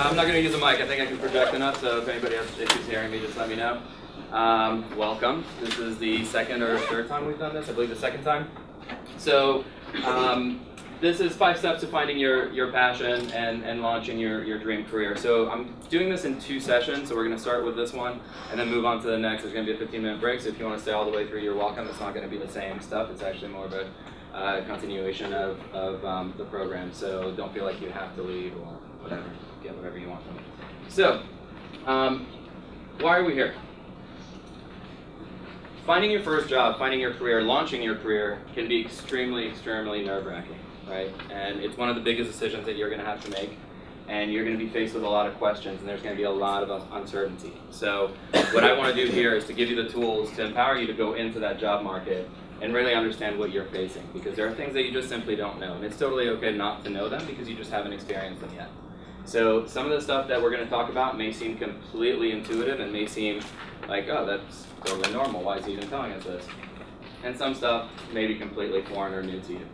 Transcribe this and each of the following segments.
I'm not going to use a mic. I think I can project enough, so if anybody has issues hearing me, just let me know. Welcome. This is the second or third time we've done this. I believe the second time. So this is 5 steps to finding your passion and launching your dream career. So I'm doing this in 2 sessions. So we're going to start with this one and then move on to the next. There's going to be a 15-minute break. So if you want to stay all the way through, you're welcome. It's not going to be the same stuff. It's actually more of a continuation of the program. So don't feel like you have to leave or whatever. Get whatever you want from it. So why are we here? Finding your first job, finding your career, launching your career can be extremely, extremely nerve-wracking, right? And it's one of the biggest decisions that you're going to have to make, and you're going to be faced with a lot of questions, and there's going to be a lot of uncertainty. So what I want to do here is to give you the tools to empower you to go into that job market and really understand what you're facing, because there are things that you just simply don't know, and it's totally okay not to know them because you just haven't experienced them yet. So some of the stuff that we're going to talk about may seem completely intuitive and may seem like, oh, that's totally normal. Why is he even telling us this? And some stuff may be completely foreign or new to you.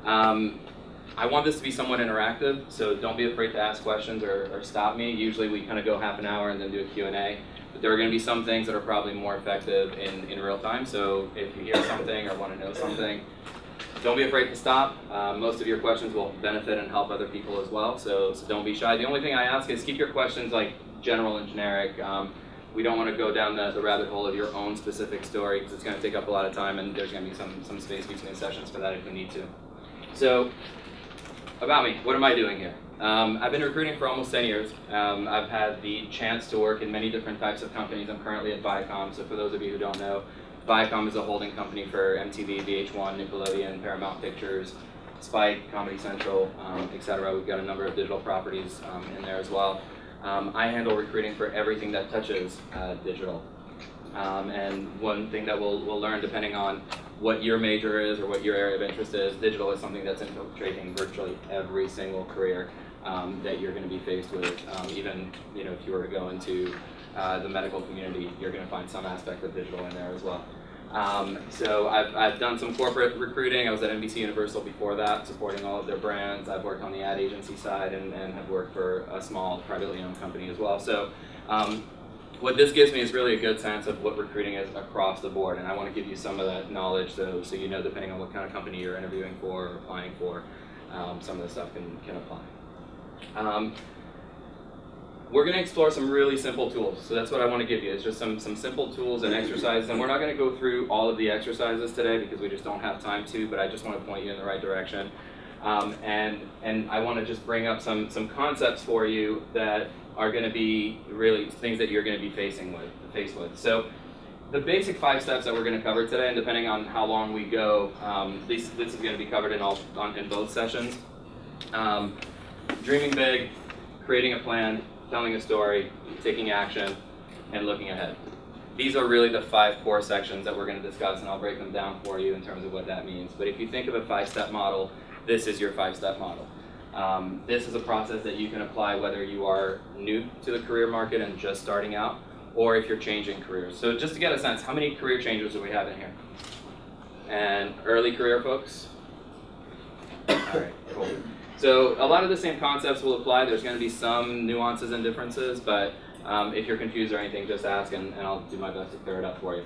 I want this to be somewhat interactive, so don't be afraid to ask questions or stop me. Usually we kind of go half an hour and then do a Q&A. But there are going to be some things that are probably more effective in real time. So if you hear something or want to know something, don't be afraid to stop. Most of your questions will benefit and help other people as well, so don't be shy. The only thing I ask is keep your questions like general and generic. We don't want to go down the rabbit hole of your own specific story because it's going to take up a lot of time, and there's going to be some space between sessions for that if we need to. So, about me, what am I doing here? I've been recruiting for almost 10 years. I've had the chance to work in many different types of companies. I'm currently at Viacom, so for those of you who don't know, Viacom is a holding company for MTV, VH1, Nickelodeon, Paramount Pictures, Spike, Comedy Central, etc. We've got a number of digital properties in there as well. I handle recruiting for everything that touches digital. And one thing that we'll learn, depending on what your major is or what your area of interest is, digital is something that's infiltrating virtually every single career that you're going to be faced with. Even if you were to go into the medical community, you're going to find some aspect of digital in there as well. So I've done some corporate recruiting. I was at NBC Universal before that, supporting all of their brands. I've worked on the ad agency side and have worked for a small privately owned company as well. So what this gives me is really a good sense of what recruiting is across the board, and I want to give you some of that knowledge so you know, depending on what kind of company you're interviewing for or applying for, some of this stuff can apply. We're going to explore some really simple tools. So that's what I want to give you. It's just some simple tools and exercises. And we're not going to go through all of the exercises today because we just don't have time to, but I just want to point you in the right direction. And I want to just bring up some concepts for you that are going to be really things that you're going to be faced with. So the basic 5 steps that we're going to cover today, and depending on how long we go, this is going to be covered in both sessions. Dreaming big, creating a plan, telling a story, taking action, and looking ahead. These are really the 5 core sections that we're going to discuss, and I'll break them down for you in terms of what that means. But if you think of a 5-step model, this is your 5-step model. This is a process that you can apply whether you are new to the career market and just starting out, or if you're changing careers. So just to get a sense, how many career changers do we have in here? And early career folks? All right, cool. So a lot of the same concepts will apply. There's going to be some nuances and differences, but if you're confused or anything, just ask and I'll do my best to clear it up for you.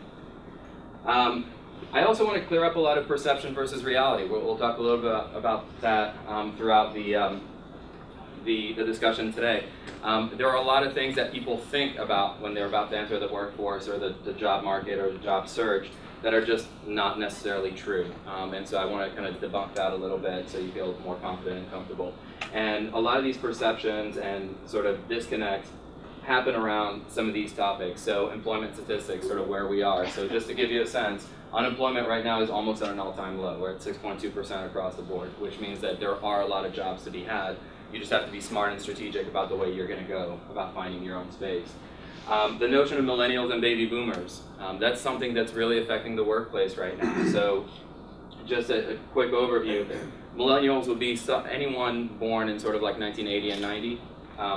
I also want to clear up a lot of perception versus reality. We'll talk a little bit about that throughout the discussion today. There are a lot of things that people think about when they're about to enter the workforce or the job market or the job search that are just not necessarily true. And so I want to kind of debunk that a little bit so you feel more confident and comfortable. And a lot of these perceptions and sort of disconnects happen around some of these topics. So employment statistics, sort of where we are. So just to give you a sense, unemployment right now is almost at an all-time low. We're at 6.2% across the board, which means that there are a lot of jobs to be had. You just have to be smart and strategic about the way you're going to go about finding your own space. The notion of millennials and baby boomers, that's something that's really affecting the workplace right now. So just a quick overview, millennials would be anyone born in sort of like 1980 and 90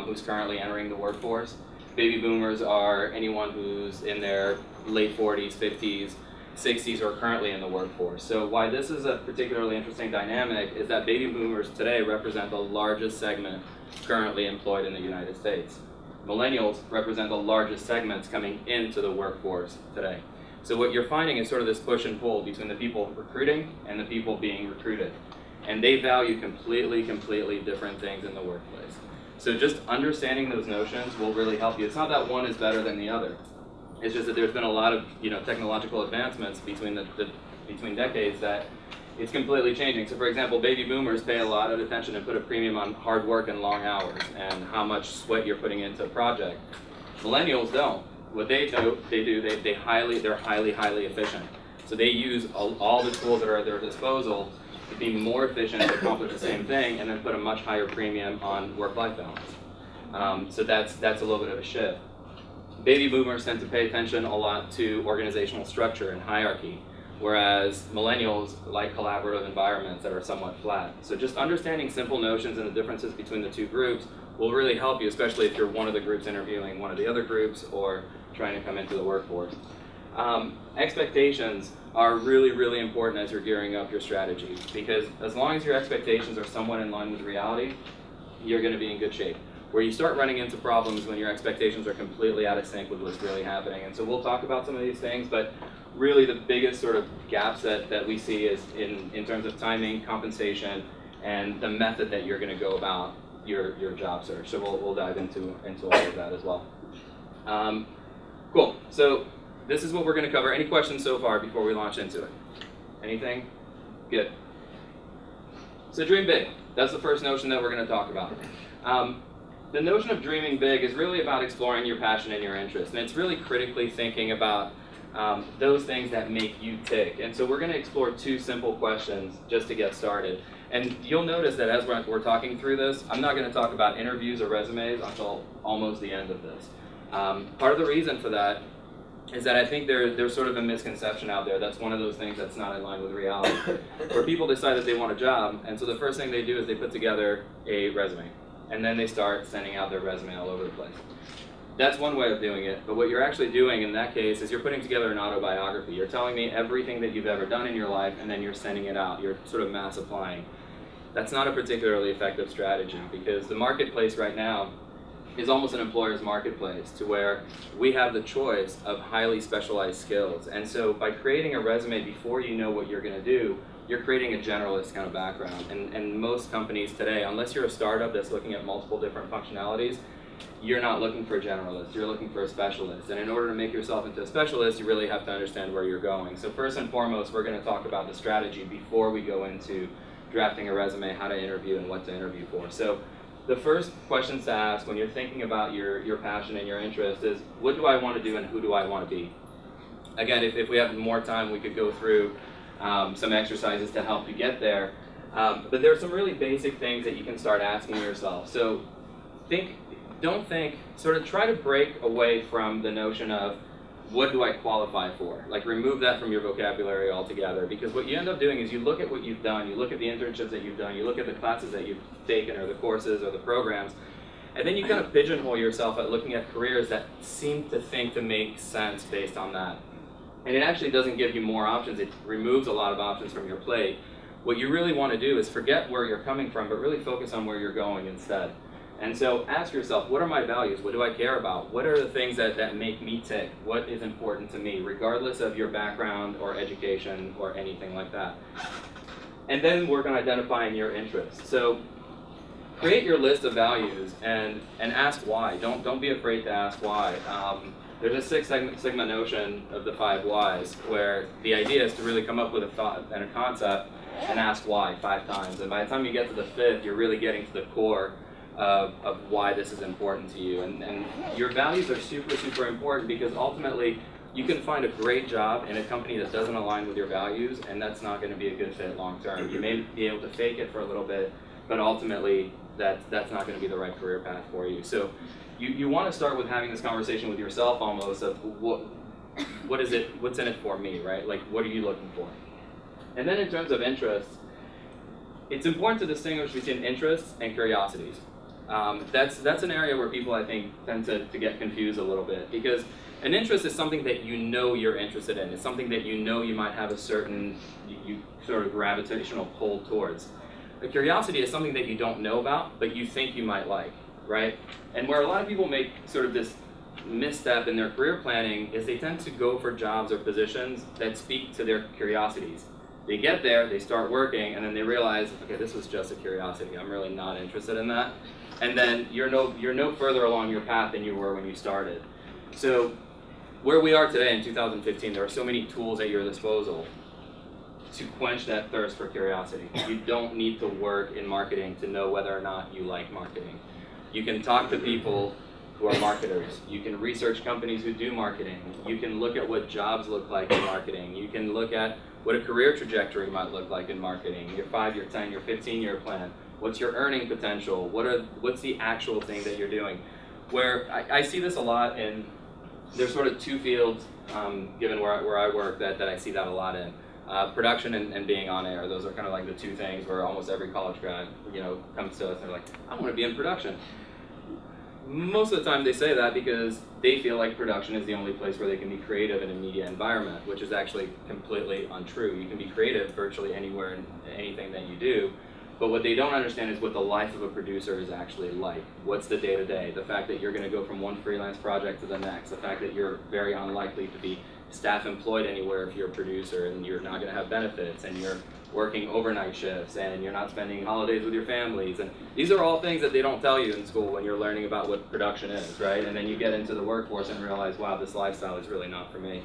who's currently entering the workforce. Baby boomers are anyone who's in their late 40s, 50s, 60s who are currently in the workforce. So why this is a particularly interesting dynamic is that baby boomers today represent the largest segment currently employed in the United States. Millennials represent the largest segments coming into the workforce today. So what you're finding is sort of this push and pull between the people recruiting and the people being recruited. And they value completely different things in the workplace. So just understanding those notions will really help you. It's not that one is better than the other. It's just that there's been a lot of technological advancements between between decades that it's completely changing. So for example, baby boomers pay a lot of attention and put a premium on hard work and long hours and how much sweat you're putting into a project. Millennials don't. What they're highly efficient. So they use all the tools that are at their disposal to be more efficient, to accomplish the same thing, and then put a much higher premium on work-life balance. So that's a little bit of a shift. Baby boomers tend to pay attention a lot to organizational structure and hierarchy, whereas millennials like collaborative environments that are somewhat flat. So just understanding simple notions and the differences between the two groups will really help you, especially if you're one of the groups interviewing one of the other groups or trying to come into the workforce. Expectations are really important as you're gearing up your strategy, because as long as your expectations are somewhat in line with reality, you're going to be in good shape. Where you start running into problems when your expectations are completely out of sync with what's really happening. And so we'll talk about some of these things, but really the biggest sort of gaps that we see is in terms of timing, compensation, and the method that you're going to go about your job search. So we'll dive into all of that as well. Cool. So this is what we're going to cover. Any questions so far before we launch into it? Anything? Good. So dream big. That's the first notion that we're going to talk about. The notion of dreaming big is really about exploring your passion and your interest. And it's really critically thinking about those things that make you tick. And so we're going to explore two simple questions just to get started. And you'll notice that as we're talking through this, I'm not going to talk about interviews or resumes until almost the end of this. Part of the reason for that is that I think there's sort of a misconception out there. That's one of those things that's not in line with reality, where people decide that they want a job, and so the first thing they do is they put together a resume, and then they start sending out their resume all over the place. That's one way of doing it, but what you're actually doing in that case is you're putting together an autobiography. You're telling me everything that you've ever done in your life, and then you're sending it out. You're sort of mass applying. That's not a particularly effective strategy, because the marketplace right now is almost an employer's marketplace, to where we have the choice of highly specialized skills. And so by creating a resume before you know what you're going to do, you're creating a generalist kind of background. And most companies today, unless you're a startup that's looking at multiple different functionalities, you're not looking for a generalist, you're looking for a specialist. And in order to make yourself into a specialist, you really have to understand where you're going. So first and foremost, we're going to talk about the strategy before we go into drafting a resume, how to interview, and what to interview for. So the first questions to ask when you're thinking about your passion and your interest is, what do I want to do and who do I want to be? Again, if we have more time, we could go through some exercises to help you get there. But there are some really basic things that you can start asking yourself. So sort of try to break away from the notion of, what do I qualify for? Like, remove that from your vocabulary altogether, because what you end up doing is you look at what you've done, you look at the internships that you've done, you look at the classes that you've taken, or the courses or the programs, and then you kind of pigeonhole yourself at looking at careers that seem to make sense based on that. And it actually doesn't give you more options, it removes a lot of options from your plate. What you really want to do is forget where you're coming from, but really focus on where you're going instead. And so ask yourself, what are my values? What do I care about? What are the things that make me tick? What is important to me, regardless of your background or education or anything like that? And then work on identifying your interests. So create your list of values and ask why. Don't be afraid to ask why. There's a Six Sigma notion of the 5 whys, where the idea is to really come up with a thought and a concept and ask why 5 times. And by the time you get to the 5th, you're really getting to the core of why this is important to you. And your values are super important, because ultimately you can find a great job in a company that doesn't align with your values, and that's not going to be a good fit long term. You may be able to fake it for a little bit, but ultimately that's not going to be the right career path for you. So you want to start with having this conversation with yourself almost of what's in it for me, right? Like, what are you looking for? And then in terms of interests, it's important to distinguish between interests and curiosities. That's an area where people, I think, tend to get confused a little bit, because an interest is something that you know you're interested in. It's something that you know you might have a certain sort of gravitational pull towards. A curiosity is something that you don't know about, but you think you might like, right? And where a lot of people make sort of this misstep in their career planning is they tend to go for jobs or positions that speak to their curiosities. They get there, they start working, and then they realize, okay, this was just a curiosity. I'm really not interested in that. And then you're no further along your path than you were when you started. So where we are today in 2015, there are so many tools at your disposal to quench that thirst for curiosity. You don't need to work in marketing to know whether or not you like marketing. You can talk to people who are marketers. You can research companies who do marketing. You can look at what jobs look like in marketing. You can look at what a career trajectory might look like in marketing, your 5, your 10, your 15-year plan. What's your earning potential? What's the actual thing that you're doing? Where I see this a lot in, there's sort of two fields, given where I work, that I see that a lot in. Production and being on air. Those are kind of like the two things where almost every college grad, comes to us and they're like, I want to be in production. Most of the time they say that because they feel like production is the only place where they can be creative in a media environment, which is actually completely untrue. You can be creative virtually anywhere in anything that you do, but what they don't understand is what the life of a producer is actually like. What's the day-to-day? The fact that you're going to go from one freelance project to the next, the fact that you're very unlikely to be staff employed anywhere if you're a producer, and you're not going to have benefits, and you're working overnight shifts, and you're not spending holidays with your families. And these are all things that they don't tell you in school when you're learning about what production is, right? And then you get into the workforce and realize, wow, this lifestyle is really not for me.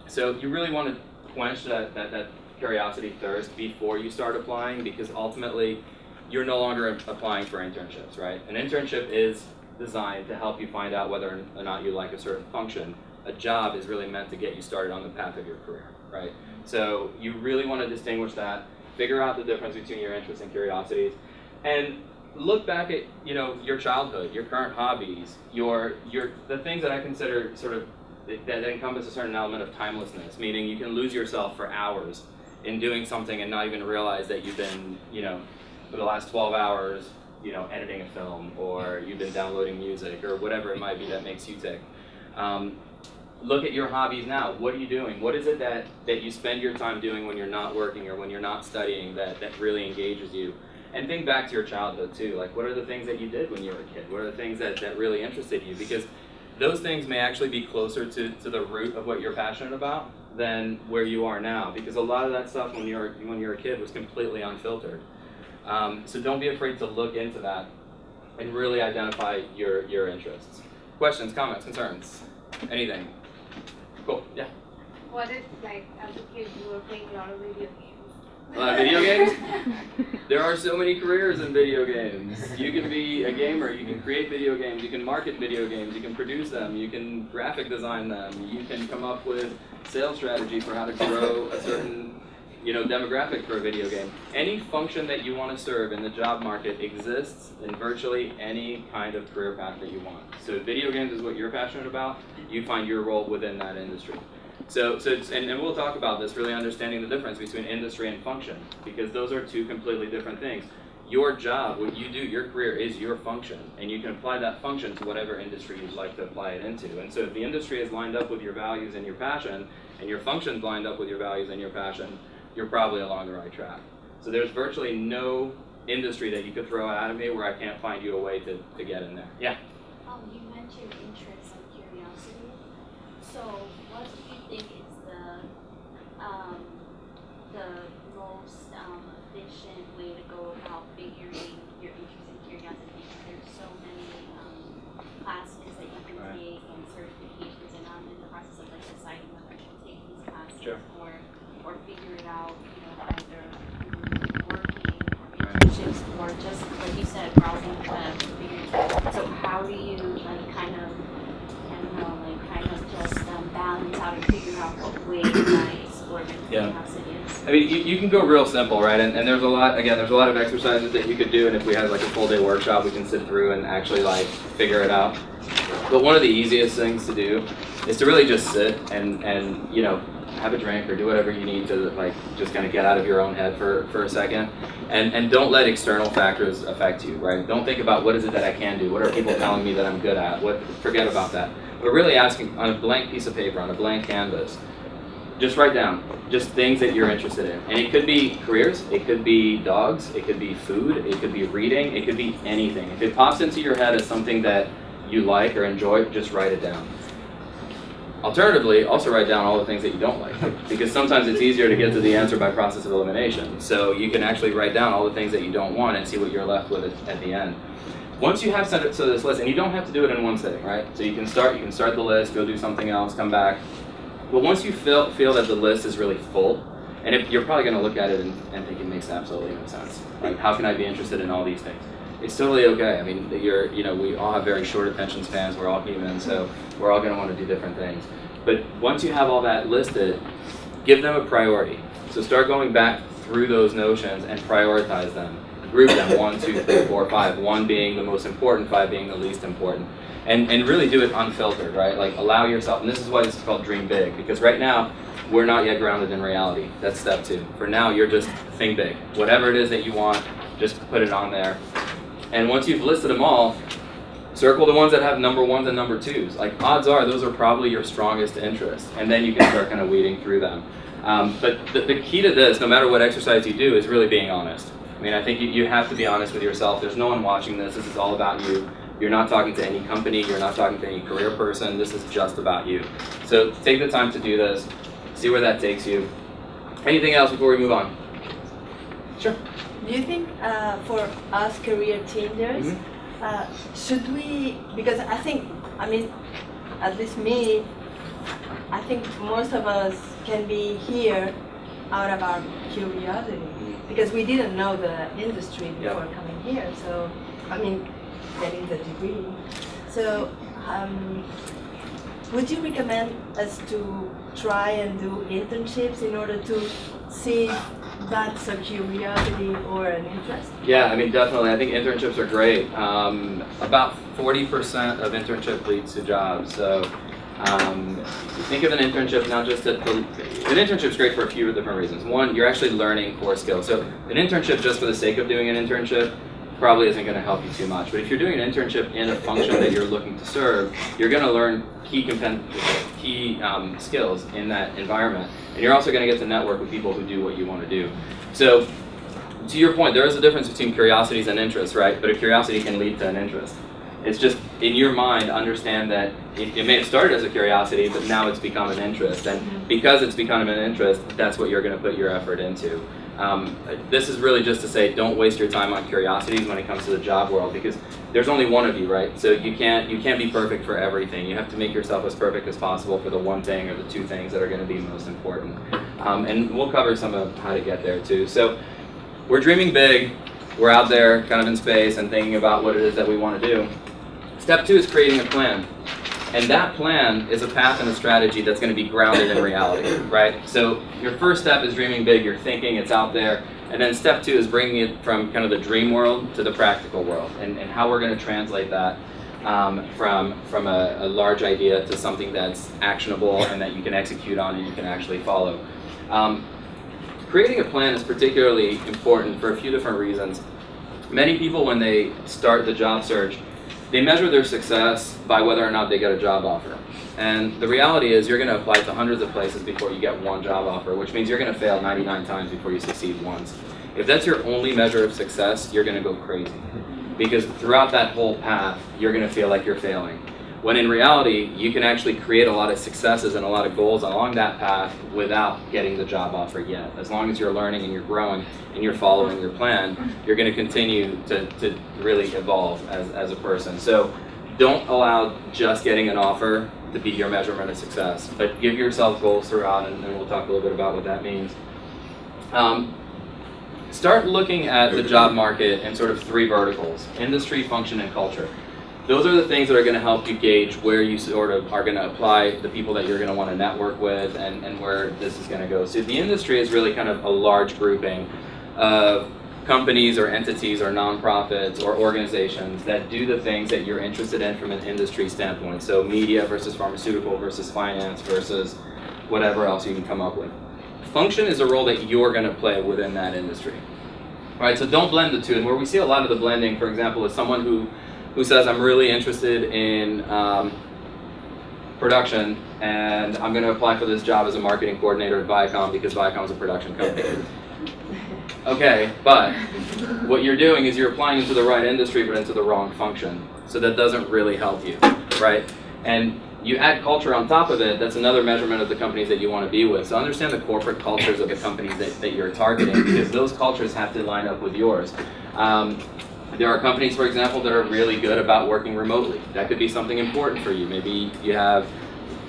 So you really want to quench that curiosity thirst before you start applying, because ultimately you're no longer applying for internships, right? An internship is designed to help you find out whether or not you like a certain function. A job is really meant to get you started on the path of your career, right? So you really want to distinguish that, figure out the difference between your interests and curiosities, and look back at your childhood, your current hobbies, the things that I consider sort of that encompass a certain element of timelessness, meaning you can lose yourself for hours in doing something and not even realize that you've been, for the last 12 hours, editing a film, or you've been downloading music, or whatever it might be that makes you tick. Look at your hobbies now. What are you doing? What is it that you spend your time doing when you're not working or when you're not studying that really engages you? And think back to your childhood too. Like, what are the things that you did when you were a kid? What are the things that really interested you? Because those things may actually be closer to the root of what you're passionate about than where you are now. Because a lot of that stuff when you're a kid was completely unfiltered. So don't be afraid to look into that and really identify your interests. Questions, comments, concerns, anything? Cool, yeah. What if, like, as a kid, you were playing a lot of video games? A lot of video games? There are so many careers in video games. You can be a gamer, you can create video games, you can market video games, you can produce them, you can graphic design them, you can come up with sales strategy for how to grow a certain demographic for a video game. Any function that you want to serve in the job market exists in virtually any kind of career path that you want. So if video games is what you're passionate about, you find your role within that industry. So and we'll talk about this, really understanding the difference between industry and function, because those are two completely different things. Your job, what you do, your career is your function, and you can apply that function to whatever industry you'd like to apply it into. And so if the industry is lined up with your values and your passion, and your function's lined up with your values and your passion, you're probably along the right track. So there's virtually no industry that you could throw out of me where I can't find you a way to get in there. Yeah? You mentioned interest and curiosity. So what do you think is the most efficient way to go about figuring your interest and curiosity? Because there's so many classes that you can take and certifications, and I'm in the process of deciding whether I should take these classes. Sure. Or figure it out, either working or internships, or just, like you said, browsing the web. So how do you kind of just balance out and figure out what way you might explore your curiosity is? I mean, you can go real simple, right? And there's a lot of exercises that you could do, and if we had like a full day workshop, we can sit through and actually figure it out. But one of the easiest things to do is to really just sit and have a drink or do whatever you need to like just kind of get out of your own head for a second, and don't let external factors affect you, right? Don't think about what is it that I can do, what are people telling me that I'm good at, forget about that. But really asking on a blank piece of paper, on a blank canvas, just write down just things that you're interested in. And it could be careers, it could be dogs, it could be food, it could be reading, it could be anything. If it pops into your head as something that you like or enjoy, just write it down. Alternatively, also write down all the things that you don't like, because sometimes it's easier to get to the answer by process of elimination. So you can actually write down all the things that you don't want and see what you're left with at the end. Once you have sent it to this list, and you don't have to do it in one sitting, right? So you can start the list, go do something else, come back. But once you feel that the list is really full, and if you're probably going to look at it and think it makes absolutely no sense. Like, how can I be interested in all these things? It's totally okay. I mean, we all have very short attention spans. We're all human, so we're all going to want to do different things. But once you have all that listed, give them a priority. So start going back through those notions and prioritize them. Group them 1, 2, 3, 4, 5. 1 being the most important, 5 being the least important. And really do it unfiltered, right? Like, allow yourself, and this is why this is called Dream Big, because right now, we're not yet grounded in reality. That's step 2. For now, you're just think big. Whatever it is that you want, just put it on there. And once you've listed them all, circle the ones that have number 1s and number 2s. Like, odds are those are probably your strongest interests, and then you can start kind of weeding through them. But the key to this, no matter what exercise you do, is really being honest. I mean, I think you have to be honest with yourself. There's no one watching this. This is all about you. You're not talking to any company. You're not talking to any career person. This is just about you. So take the time to do this. See where that takes you. Anything else before we move on? Sure. Do you think for us career changers, should we, because I think, I mean, at least me, I think most of us can be here out of our curiosity, because we didn't know the industry before coming here, so, I mean, getting the degree. So, would you recommend us to try and do internships in order to see that's a curiosity or an interest? Yeah, I mean, definitely. I think internships are great. About 40% of internship leads to jobs. So think of an internship not just an internship is great for a few different reasons. One, you're actually learning core skills. So an internship just for the sake of doing an internship probably isn't going to help you too much. But if you're doing an internship in a function that you're looking to serve, you're going to learn key skills in that environment. And you're also going to get to network with people who do what you want to do. So to your point, there is a difference between curiosities and interests, right? But a curiosity can lead to an interest. It's just, in your mind, understand that it may have started as a curiosity, but now it's become an interest. And because it's become an interest, that's what you're going to put your effort into. This is really just to say, don't waste your time on curiosities when it comes to the job world, because there's only one of you, right? So you can't be perfect for everything. You have to make yourself as perfect as possible for the one thing or the two things that are going to be most important. And we'll cover some of how to get there too. So we're dreaming big. We're out there kind of in space and thinking about what it is that we want to do. Step 2 is creating a plan. And that plan is a path and a strategy that's going to be grounded in reality, right? So your first step is dreaming big, you're thinking, it's out there. And then step 2 is bringing it from kind of the dream world to the practical world, and how we're going to translate that from a large idea to something that's actionable and that you can execute on and you can actually follow. Creating a plan is particularly important for a few different reasons. Many people, when they start the job search, they measure their success by whether or not they get a job offer. And the reality is you're going to apply to hundreds of places before you get one job offer, which means you're going to fail 99 times before you succeed once. If that's your only measure of success, you're going to go crazy. Because throughout that whole path, you're going to feel like you're failing. When in reality, you can actually create a lot of successes and a lot of goals along that path without getting the job offer yet. As long as you're learning and you're growing and you're following your plan, you're going to continue to really evolve as a person. So don't allow just getting an offer to be your measurement of success, but give yourself goals throughout, and we'll talk a little bit about what that means. Start looking at the job market in sort of 3 verticals: industry, function, and culture. Those are the things that are going to help you gauge where you sort of are going to apply the people that you're going to want to network with and where this is going to go. So the industry is really kind of a large grouping of companies or entities or nonprofits or organizations that do the things that you're interested in from an industry standpoint. So media versus pharmaceutical versus finance versus whatever else you can come up with. Function is a role that you're going to play within that industry. All right, so don't blend the two. And where we see a lot of the blending, for example, is someone who says, I'm really interested in production, and I'm going to apply for this job as a marketing coordinator at Viacom because Viacom is a production company. Okay, but what you're doing is you're applying into the right industry but into the wrong function. So that doesn't really help you, right? And you add culture on top of it, that's another measurement of the companies that you want to be with. So understand the corporate cultures of the companies that you're targeting, because those cultures have to line up with yours. There are companies, for example, that are really good about working remotely. That could be something important for you. Maybe you have,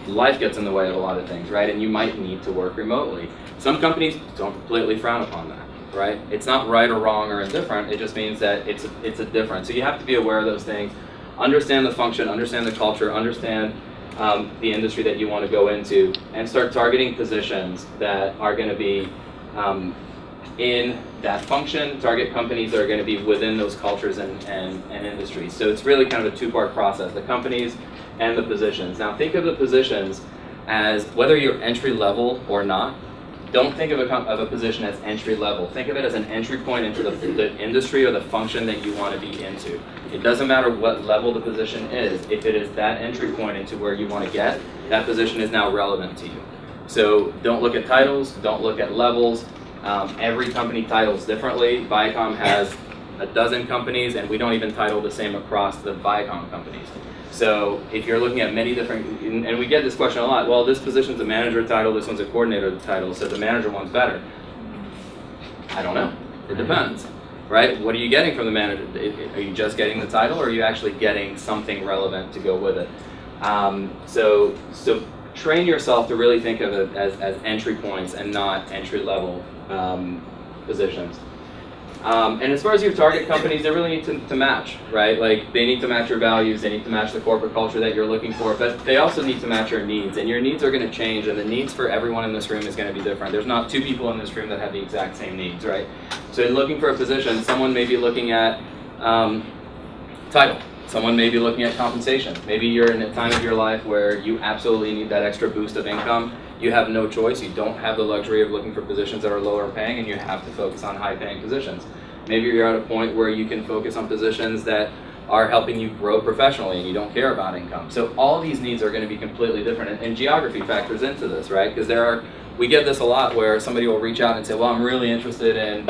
life gets in the way of a lot of things, right? And you might need to work remotely. Some companies don't completely frown upon that, right? It's not right or wrong or indifferent, it just means that it's a difference. So you have to be aware of those things. Understand the function, understand the culture, understand the industry that you want to go into, and start targeting positions that are going to be in that function, target companies that are going to be within those cultures and industries. So it's really kind of a two-part process, the companies and the positions. Now think of the positions as, whether you're entry level or not, don't think of a position as entry level. Think of it as an entry point into the industry or the function that you want to be into. It doesn't matter what level the position is. If it is that entry point into where you want to get, that position is now relevant to you. So don't look at titles, don't look at levels. Every company titles differently. Viacom has a dozen companies, and we don't even title the same across the Viacom companies. So if you're looking at many different, and we get this question a lot, well, this position's a manager title, this one's a coordinator title, so the manager one's better. I don't know. It depends, right? What are you getting from the manager? Are you just getting the title, or are you actually getting something relevant to go with it? So train yourself to really think of it as entry points and not entry-level positions. And as far as your target companies, they really need to match, right? Like, they need to match your values, they need to match the corporate culture that you're looking for, but they also need to match your needs. And your needs are going to change, and the needs for everyone in this room is going to be different. There's not two people in this room that have the exact same needs, right? So in looking for a position, someone may be looking at title. Someone may be looking at compensation. Maybe you're in a time of your life where you absolutely need that extra boost of income. You have no choice. You don't have the luxury of looking for positions that are lower paying, and you have to focus on high paying positions. Maybe you're at a point where you can focus on positions that are helping you grow professionally and you don't care about income. So all these needs are going to be completely different, and geography factors into this, right? Because we get this a lot where somebody will reach out and say, well, I'm really interested in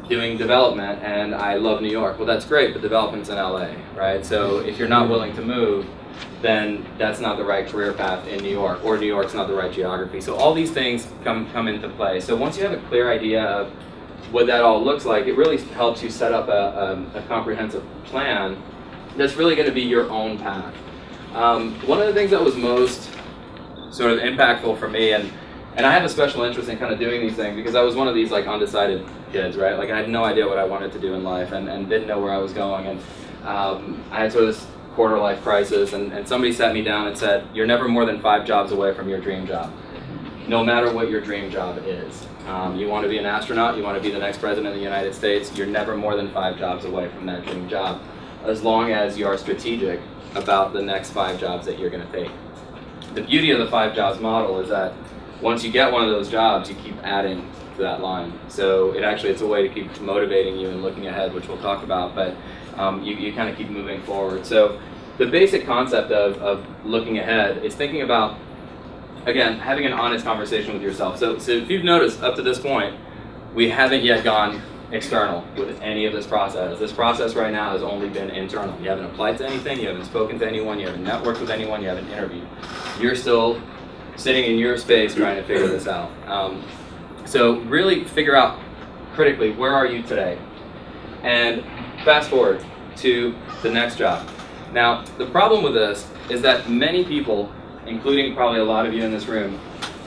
doing development and I love New York. Well, that's great, but development's in LA, right? So if you're not willing to move, then that's not the right career path in New York, or New York's not the right geography. So all these things come into play. So once you have a clear idea of what that all looks like, it really helps you set up a comprehensive plan that's really going to be your own path. One of the things that was most sort of impactful for me, and I have a special interest in kind of doing these things because I was one of these like undecided kids, right? Like I had no idea what I wanted to do in life and didn't know where I was going. And I had sort of this quarter life crisis, and somebody sat me down and said, you're never more than 5 jobs away from your dream job, no matter what your dream job is. You want to be an astronaut, you want to be the next president of the United States, you're never more than 5 jobs away from that dream job, as long as you are strategic about the next 5 jobs that you're going to take. The beauty of the 5 jobs model is that once you get one of those jobs, you keep adding to that line. So it's a way to keep motivating you and looking ahead, which we'll talk about, but you kind of keep moving forward. So the basic concept of looking ahead is thinking about, again, having an honest conversation with yourself. So if you've noticed up to this point, we haven't yet gone external with any of this process. This process right now has only been internal. You haven't applied to anything, you haven't spoken to anyone, you haven't networked with anyone, you haven't interviewed. You're still sitting in your space trying to figure this out. So really figure out critically, where are you today? And fast forward to the next job. Now, the problem with this is that many people, including probably a lot of you in this room,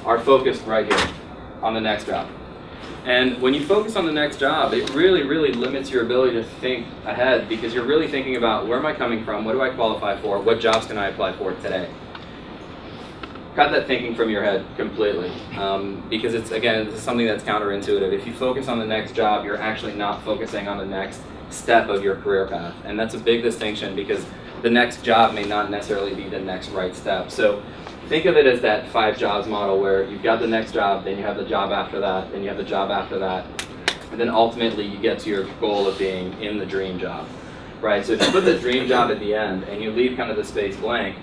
are focused right here on the next job. And when you focus on the next job, it really, really limits your ability to think ahead, because you're really thinking about, where am I coming from? What do I qualify for? What jobs can I apply for today? Cut that thinking from your head completely, because this is something that's counterintuitive. If you focus on the next job, you're actually not focusing on the next step of your career path. And that's a big distinction, because the next job may not necessarily be the next right step. So think of it as that 5 jobs model where you've got the next job, then you have the job after that, then you have the job after that, and then ultimately you get to your goal of being in the dream job, right? So if you put the dream job at the end and you leave kind of the space blank,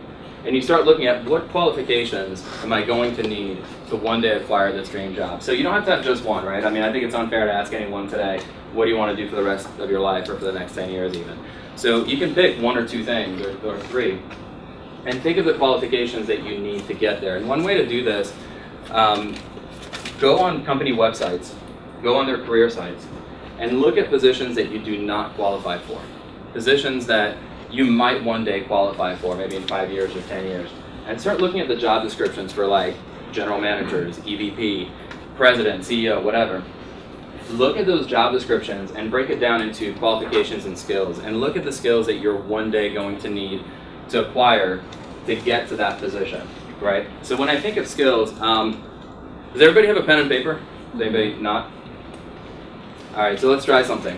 and you start looking at what qualifications am I going to need to one day acquire this dream job. So you don't have to have just one, right? I mean, I think it's unfair to ask anyone today, what do you want to do for the rest of your life or for the next 10 years even? So you can pick 1 or 2 things or 3, and think of the qualifications that you need to get there. And one way to do this, go on company websites, go on their career sites, and look at positions that you do not qualify for. Positions that you might one day qualify for, maybe in 5 years or 10 years. And start looking at the job descriptions for like general managers, EVP, president, CEO, whatever. Look at those job descriptions and break it down into qualifications and skills. And look at the skills that you're one day going to need to acquire to get to that position, right? So when I think of skills, does everybody have a pen and paper? Does anybody not? All right, so let's try something.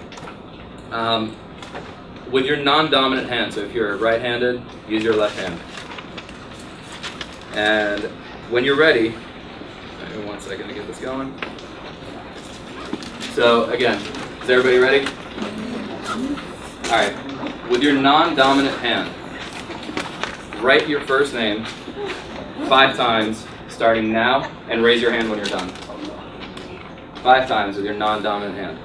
With your non-dominant hand, so if you're right-handed, use your left hand. And when you're ready, give me 1 second to get this going. So again, is everybody ready? All right, with your non-dominant hand, write your first name 5 times, starting now, and raise your hand when you're done. 5 times with your non-dominant hand.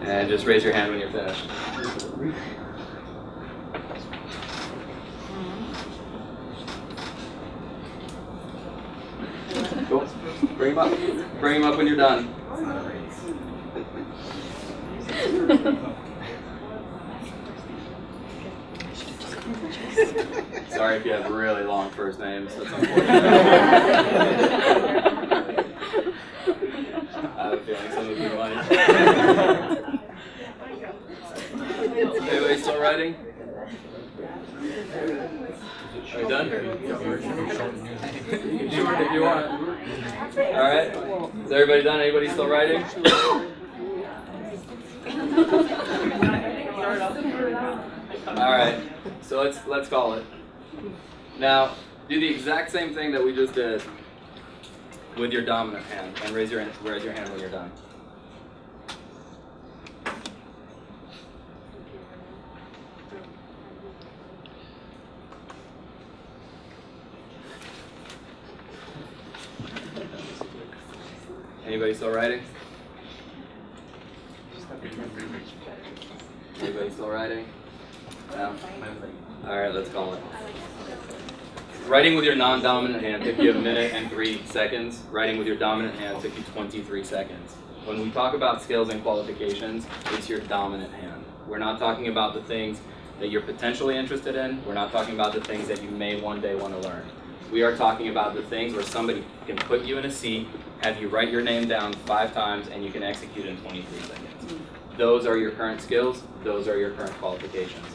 And just raise your hand when you're finished. Cool. Bring him up. Bring him up when you're done. Sorry if you have really long first names. That's unfortunate. I have a feeling some of you might. Anybody still writing? Are you done? Shorten if you want. All right. Is everybody done? Anybody still writing? All right. So let's call it. Now, do the exact same thing that we just did with your dominant hand, and raise your hand when you're done. Anybody still writing? Anybody still writing? No? Alright, let's call it. Writing with your non-dominant hand took you 1 minute and 3 seconds. Writing with your dominant hand took you 23 seconds. When we talk about skills and qualifications, it's your dominant hand. We're not talking about the things that you're potentially interested in. We're not talking about the things that you may one day want to learn. We are talking about the things where somebody can put you in a seat, have you write your name down 5 times, and you can execute in 23 seconds. Those are your current skills. Those are your current qualifications.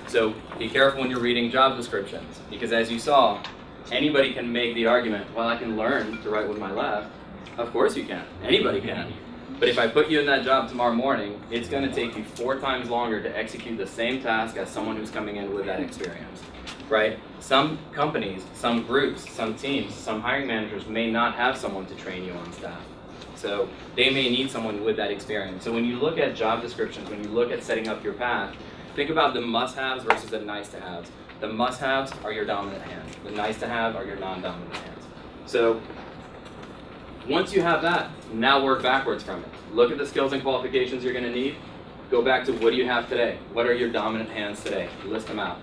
So be careful when you're reading job descriptions, because as you saw, anybody can make the argument, well, I can learn to write with my left. Of course you can. Anybody can. But if I put you in that job tomorrow morning, it's going to take you 4 times longer to execute the same task as someone who's coming in with that experience, right? Some companies, some groups, some teams, some hiring managers may not have someone to train you on staff. So they may need someone with that experience. So when you look at job descriptions, when you look at setting up your path, think about the must-haves versus the nice-to-haves. The must-haves are your dominant hand. The nice-to-have are your non-dominant hands. So once you have that, now work backwards from it. Look at the skills and qualifications you're going to need. Go back to what do you have today? What are your dominant hands today? List them out.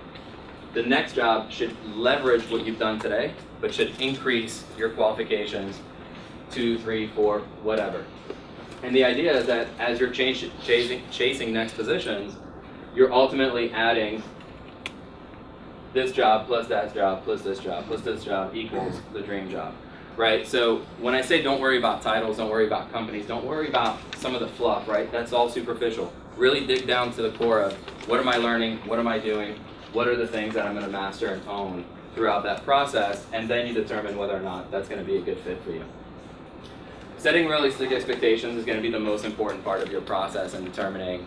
The next job should leverage what you've done today, but should increase your qualifications 2, 3, 4, whatever. And the idea is that as you're chasing next positions, you're ultimately adding this job plus that job plus this job plus this job equals the dream job, right? So when I say don't worry about titles, don't worry about companies, don't worry about some of the fluff, right? That's all superficial. Really dig down to the core of what am I learning, what am I doing, what are the things that I'm going to master and own throughout that process, and then you determine whether or not that's going to be a good fit for you. setting realistic expectations is going to be the most important part of your process in determining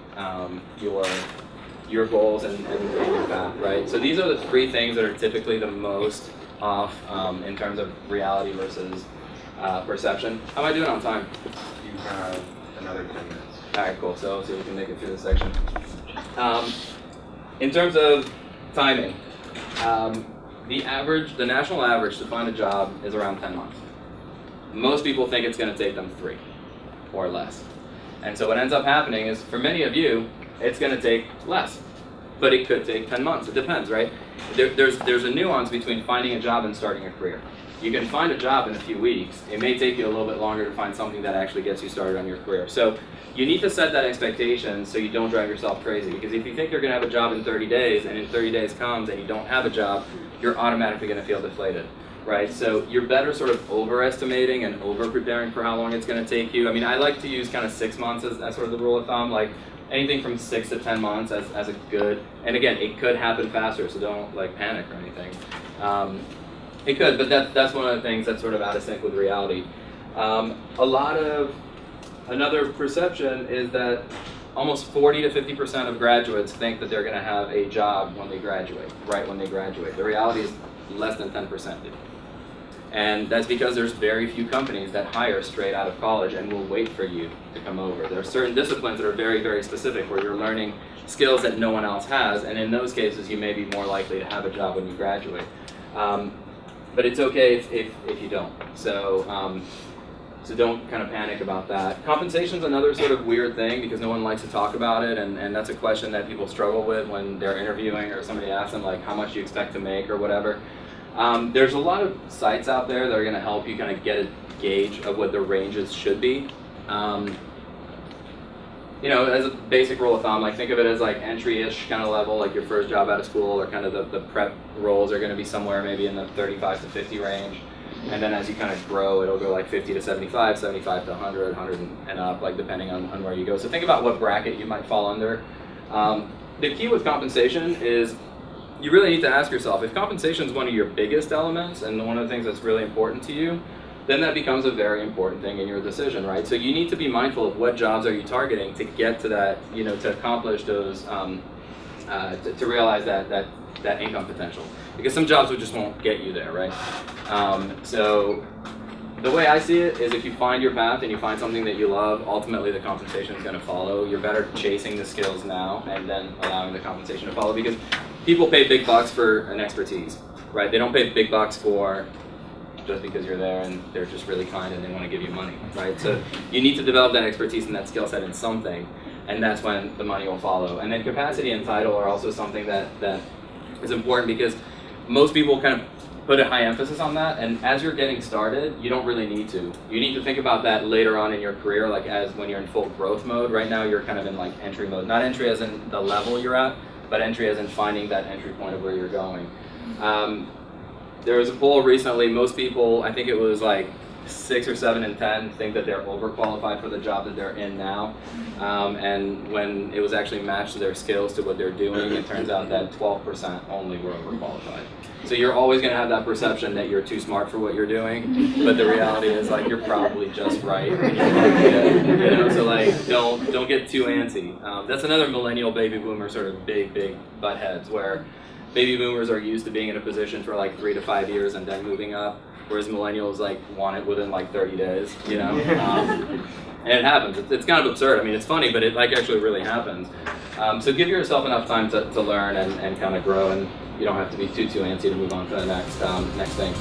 your goals and your path, right? So these are the three things that are typically the most off in terms of reality versus perception. How am I doing on time? You have another 10 minutes. All right, cool. So we can make it through this section. In terms of timing, the national average to find a job is around 10 months. Most people think it's going to take them 3 or less. And so what ends up happening is, for many of you, it's going to take less. But it could take 10 months. It depends, right? There's a nuance between finding a job and starting a career. You can find a job in a few weeks. It may take you a little bit longer to find something that actually gets you started on your career. So you need to set that expectation so you don't drive yourself crazy. Because if you think you're going to have a job in 30 days, and in 30 days comes and you don't have a job, you're automatically going to feel deflated, right? So you're better sort of overestimating and over-preparing for how long it's going to take you. I mean, I like to use kind of 6 months as sort of the rule of thumb, like anything from 6 to 10 months as a good, and again, it could happen faster, so don't like panic or anything. It could, but that's one of the things that's sort of out of sync with reality. Another perception is that almost 40 to 50% of graduates think that they're going to have a job when they graduate, right when they graduate. The reality is less than 10% do. And that's because there's very few companies that hire straight out of college and will wait for you to come over. There are certain disciplines that are very, very specific where you're learning skills that no one else has, and in those cases you may be more likely to have a job when you graduate. But it's okay if you don't. So don't kind of panic about that. Compensation's another sort of weird thing because no one likes to talk about it, and that's a question that people struggle with when they're interviewing or somebody asks them like how much you expect to make or whatever. There's a lot of sites out there that are going to help you kind of get a gauge of what the ranges should be. You know, as a basic rule of thumb, like think of it as like entry-ish kind of level, like your first job out of school, or kind of the prep roles are going to be somewhere maybe in the 35 to 50 range. And then as you kind of grow, it'll go like 50 to 75, 75 to 100, 100 and up, like depending on where you go. So think about what bracket you might fall under. The key with compensation is you really need to ask yourself, if compensation is one of your biggest elements and one of the things that's really important to you, then that becomes a very important thing in your decision, right? So you need to be mindful of what jobs are you targeting to get to that, you know, to accomplish those, to realize that income potential. Because some jobs just won't get you there, right? So the way I see it is if you find your path and you find something that you love, ultimately the compensation is going to follow. You're better chasing the skills now and then allowing the compensation to follow, because people pay big bucks for an expertise, right? They don't pay big bucks for just because you're there and they're just really kind and they want to give you money, right? So you need to develop that expertise and that skill set in something, and that's when the money will follow. And then capacity and title are also something that is important, because most people kind of put a high emphasis on that, and as you're getting started, you don't really need to. You need to think about that later on in your career, like as when you're in full growth mode. Right now you're kind of in like entry mode. Not entry as in the level you're at, but entry as in finding that entry point of where you're going. There was a poll recently, most people, I think it was like 6 or 7 in 10 think that they're overqualified for the job that they're in now. And when it was actually matched to their skills to what they're doing, it turns out that 12% only were overqualified. So you're always going to have that perception that you're too smart for what you're doing, but the reality is like you're probably just right. You know, so like don't get too antsy. That's another millennial baby boomer sort of big butt heads, where baby boomers are used to being in a position for like 3 to 5 years and then moving up, whereas millennials like want it within like 30 days, you know? And it happens. It's kind of absurd. I mean, it's funny, but it like actually really happens. So give yourself enough time to learn and kind of grow, and you don't have to be too antsy to move on to the next thing.